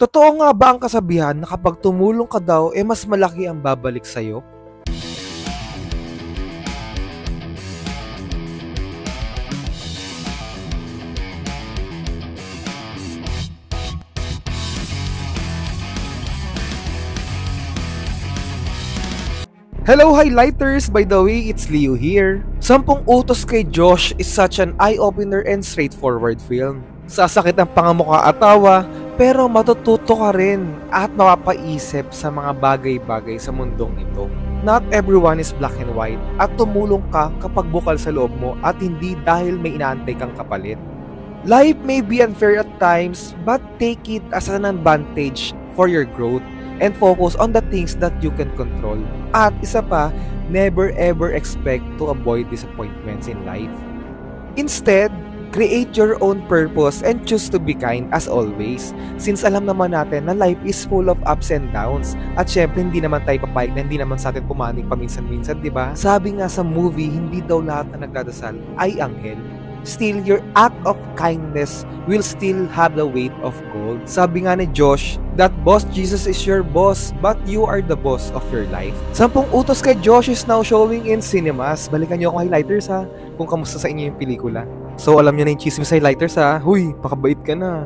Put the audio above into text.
Totoo nga ba ang kasabihan na kapag tumulong ka daw, mas malaki ang babalik sa'yo? Hello highlighters! By the way, it's Leo here. 10 Utos kay Josh is such an eye-opener and straightforward film. Sasakit ang pangamukha at tawa, pero matututo ka rin at mapapaisip sa mga bagay-bagay sa mundong ito. Not everyone is black and white at tumulong ka kapag bukal sa loob mo at hindi dahil may inaantay kang kapalit. Life may be unfair at times, but take it as an advantage for your growth and focus on the things that you can control. At isa pa, never ever expect to avoid disappointments in life. Instead, create your own purpose and choose to be kind as always. Since alam naman natin na life is full of ups and downs. At syempre, hindi naman tayo papayag na hindi naman sa atin pumanig paminsan-minsan, diba? Sabi nga sa movie, hindi daw lahat na nagdadasal ay anghel. Still, your act of kindness will still have the weight of gold. Sabi nga ni Josh, that boss Jesus is your boss, but you are the boss of your life. 10 Utos kay Josh is now showing in cinemas. Balikan nyo ako highlighters ha, kung kamusta sa inyo yung pelikula. So alam nyo na yung chismis highlighters ha. Huy, pakabait ka na.